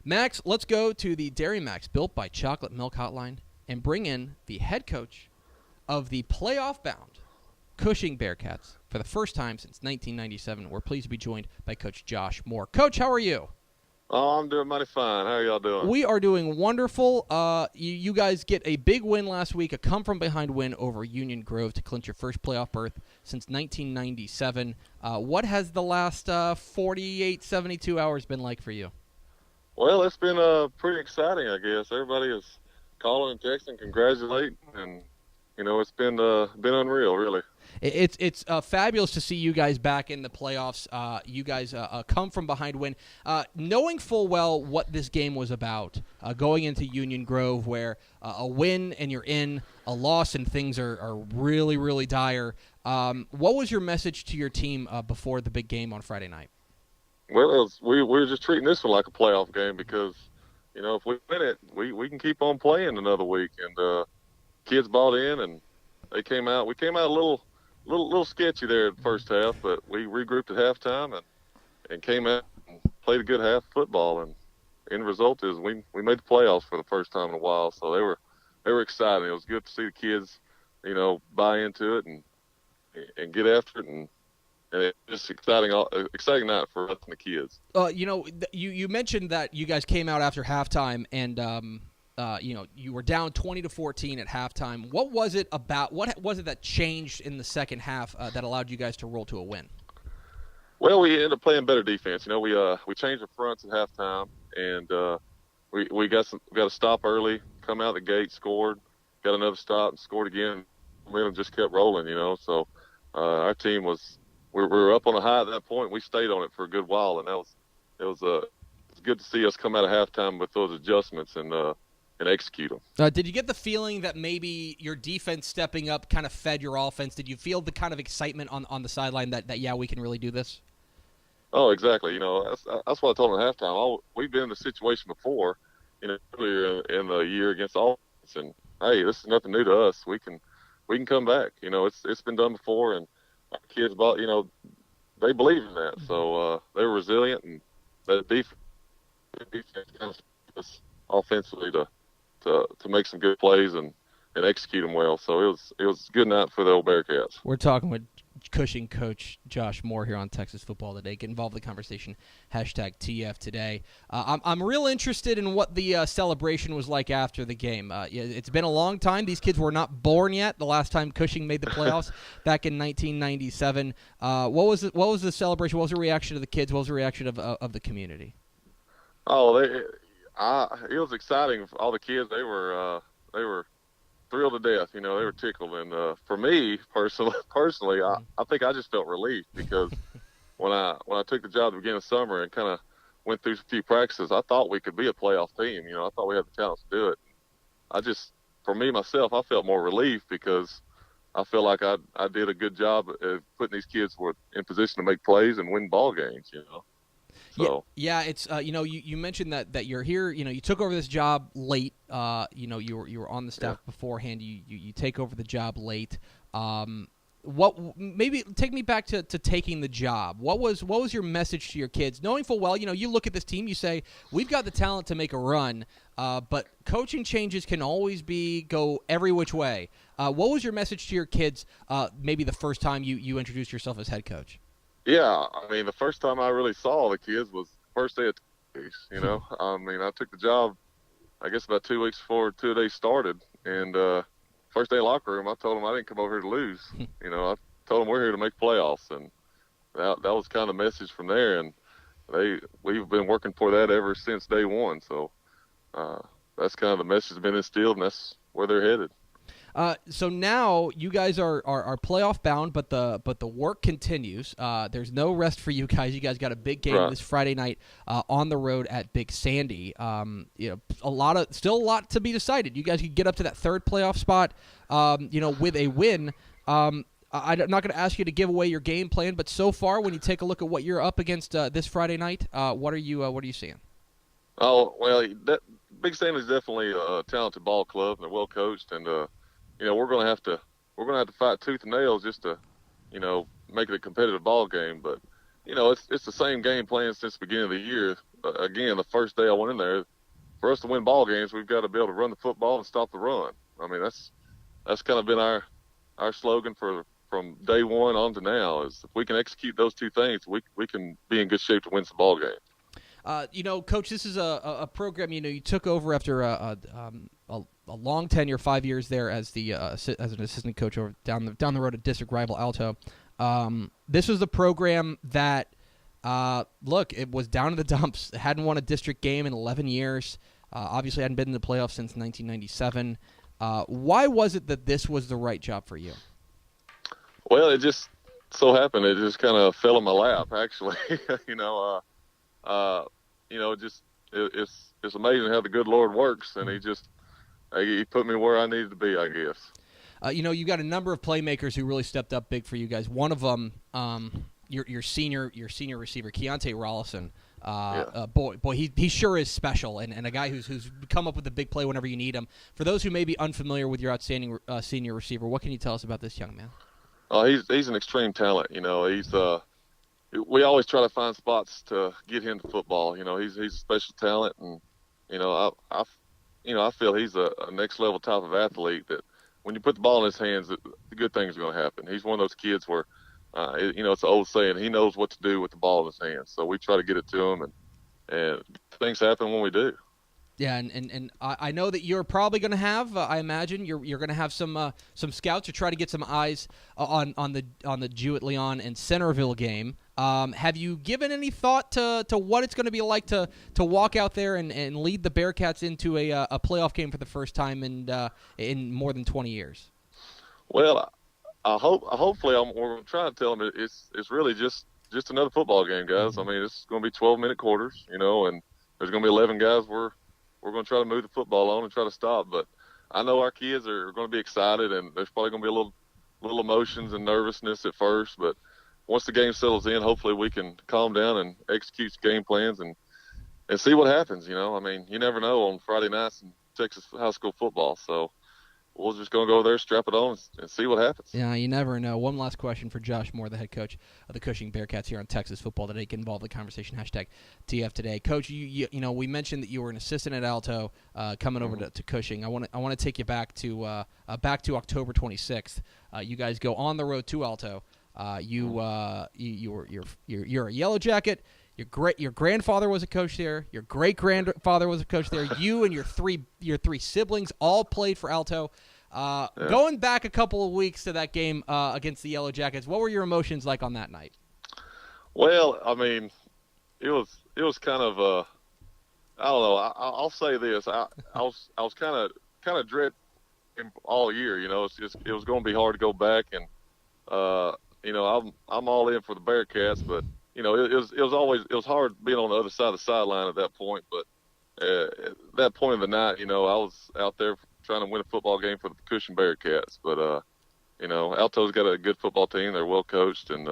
Max, let's go to the Dairy Max built by Chocolate Milk Hotline and bring in the head coach of the playoff-bound Cushing Bearkats for the first time since 1997. We're pleased to be joined by Coach Josh Moore. Coach, how are you? Oh, I'm doing mighty fine. How are y'all doing? We are doing wonderful. You guys get a big win last week, a come-from-behind win over Union Grove to clinch your first playoff berth since 1997. What has the last 48, 72 hours been like for you? Well, it's been pretty exciting, I guess. Everybody is calling and texting, congratulating, and it's been unreal, really. It's fabulous to see you guys back in the playoffs. You guys come from behind win, knowing full well what this game was about. Going into Union Grove, where a win and you're in, a loss and things are really, really dire. What was your message to your team before the big game on Friday night? Well, we were just treating this one like a playoff game because, if we win it, we can keep on playing another week. And kids bought in, and they came out. We came out a little sketchy there in the first half, but we regrouped at halftime and came out and played a good half of football. And end result is we made the playoffs for the first time in a while. So they were excited. It was good to see the kids, buy into it and get after it, and it's just exciting night for us and the kids. You mentioned that you guys came out after halftime and you were down 20-14 at halftime. What was it about? What was it that changed in the second half that allowed you guys to roll to a win? Well, we ended up playing better defense. We changed our fronts at halftime, and we got a stop early, come out the gate, scored, got another stop, and scored again. Momentum just kept rolling, So our team we were up on a high at that point. We stayed on it for a good while, and it was good to see us come out of halftime with those adjustments and execute them. Did you get the feeling that maybe your defense stepping up kind of fed your offense? Did you feel the kind of excitement on the sideline that we can really do this? Oh, exactly. That's what I told them at halftime. We've been in this situation before, earlier in the year against offense, and hey, this is nothing new to us. We can come back. It's been done before, and our kids they believe in that. So they were resilient, and that defense kind of us offensively to make some good plays and execute them well. So it was a good night for the old Bearkats. We're talking with Cushing coach Josh Moore here on Texas Football Today. Get involved in the conversation, #TF Today. I'm real interested in what the celebration was like after the game. It's been a long time. These kids were not born yet. The last time Cushing made the playoffs back in 1997. What was the celebration? What was the reaction of the kids? What was the reaction of the community? Oh, it was exciting for all the kids. They were thrilled to death. They were tickled. And for me personally, I think I just felt relief because when I took the job at the beginning of summer and kind of went through a few practices, I thought we could be a playoff team. I thought we had the talent to do it. For me myself, I felt more relief because I feel like I did a good job of putting these kids in position to make plays and win ball games. So. Yeah, it's you mentioned that you're here. You took over this job late. You were on the staff beforehand. You take over the job late. Maybe take me back to taking the job. What was your message to your kids, knowing full well you look at this team, you say we've got the talent to make a run, but coaching changes can always go every which way. What was your message to your kids? Maybe the first time you introduced yourself as head coach. Yeah, the first time I really saw the kids was the first day of two-days, I took the job, I guess, about 2 weeks before 2 days started. And first day in locker room, I told them I didn't come over here to lose. I told them we're here to make playoffs. And that was kind of the message from there. And we've been working for that ever since day one. So that's kind of the message that's been instilled, and that's where they're headed. So now you guys are playoff bound, but the work continues. There's no rest for you guys. You guys got a big game this Friday night on the road at Big Sandy. Still a lot to be decided. You guys could get up to that third playoff spot, with a win. I'm not going to ask you to give away your game plan, but so far, when you take a look at what you're up against this Friday night, what are you seeing? Oh well, Big Sandy's definitely a talented ball club, and they're well coached, and we're going to have to fight tooth and nail just to, make it a competitive ball game. But, it's the same game plan since the beginning of the year. again, the first day I went in there, for us to win ball games, we've got to be able to run the football and stop the run. I mean, that's kind of been our slogan from day one on to now, is if we can execute those two things, we can be in good shape to win some ball games. Coach, this is a program, you took over after a long tenure, 5 years there as an assistant coach over down the road at district rival Alto. This was the program that, it was down in the dumps. It hadn't won a district game in 11 years. Obviously hadn't been in the playoffs since 1997. Why was it that this was the right job for you? Well, it just so happened. It just kind of fell in my lap, actually. It's amazing how the good Lord works, and he put me where I needed to be, I guess. You got a number of playmakers who really stepped up big for you guys. One of them, your senior receiver, Keontae Rollison. Boy, he sure is special, and a guy who's come up with a big play whenever you need him. For those who may be unfamiliar with your outstanding senior receiver, what can you tell us about this young man? He's an extreme talent. We always try to find spots to get him to football. He's a special talent, and I feel he's a next level type of athlete that when you put the ball in his hands, the good things are going to happen. He's one of those kids where, it's an old saying, he knows what to do with the ball in his hands. So we try to get it to him, and things happen when we do. Yeah, and I know that you're probably going to have. I imagine you're going to have some scouts to try to get some eyes on the Jewett Leon and Centerville game. Have you given any thought to what it's going to be like to walk out there and lead the Bearkats into a playoff game for the first time in more than 20 years? Well, hopefully we're trying to tell them it's really just another football game, guys. I mean, it's going to be 12-minute quarters, and there's going to be 11 guys we're going to try to move the football on and try to stop. But I know our kids are going to be excited, and there's probably going to be a little emotions and nervousness at first. But once the game settles in, hopefully we can calm down and execute game plans and see what happens. I mean, you never know on Friday nights in Texas high school football. So we're just going to go there, strap it on, and see what happens. Yeah, you never know. One last question for Josh Moore, the head coach of the Cushing Bearkats here on Texas Football Today. Get involved in the conversation, #TF Today. Coach, we mentioned that you were an assistant at Alto coming over to Cushing. I want to take you back to October 26th. You guys go on the road to Alto. You're a Yellow Jacket. Your grandfather was a coach there. Your great grandfather was a coach there. You and your three siblings all played for Alto. Going back a couple of weeks to that game against the Yellow Jackets, what were your emotions like on that night? Well, I mean, it was kind of I don't know. I'll say this. I was kind of dreading all year. It was going to be hard to go back, and I'm all in for the Bearkats, but. It was hard being on the other side of the sideline at that point. But at that point of the night, I was out there trying to win a football game for the Cushing Bearkats. But Alto's got a good football team; they're well coached, and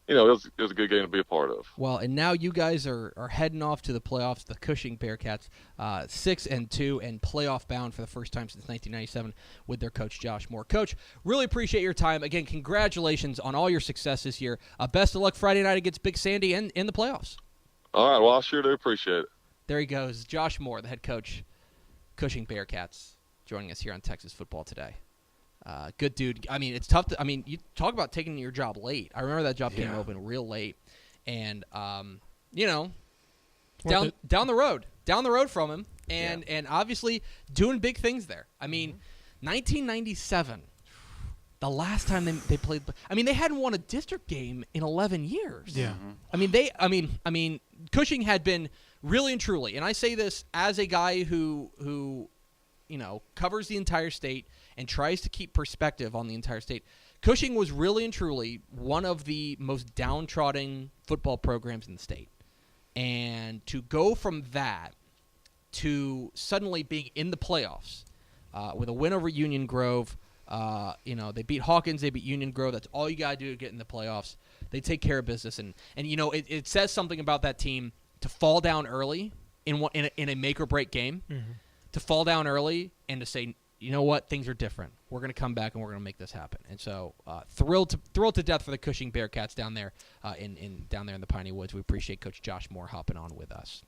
it was a good game to be a part of. Well, and now you guys are heading off to the playoffs. The Cushing Bearkats, 6-2 and playoff bound for the first time since 1997 with their coach Josh Moore. Coach, really appreciate your time. Again, congratulations on all your success this year. Best of luck Friday night against Big Sandy and in the playoffs. All right. Well, I sure do appreciate it. There he goes, Josh Moore, the head coach, Cushing Bearkats, joining us here on Texas Football Today. Good dude. I mean, it's tough you talk about taking your job late. I remember that job came open real late, and down the road from him, and obviously doing big things there. I mean, 1997, the last time they played. I mean, they hadn't won a district game in 11 years. Yeah. I mean, Cushing had been really and truly, and I say this as a guy who covers the entire state and tries to keep perspective on the entire state. Cushing was really and truly one of the most downtrodden football programs in the state. And to go from that to suddenly being in the playoffs with a win over Union Grove, they beat Hawkins, they beat Union Grove. That's all you got to do to get in the playoffs. They take care of business. And it says something about that team to fall down early in a make-or-break game, to fall down early and to say, you know what, things are different. We're going to come back and we're going to make this happen. And so thrilled to death for the Cushing Bearkats down there in the Piney Woods. We appreciate Coach Josh Moore hopping on with us.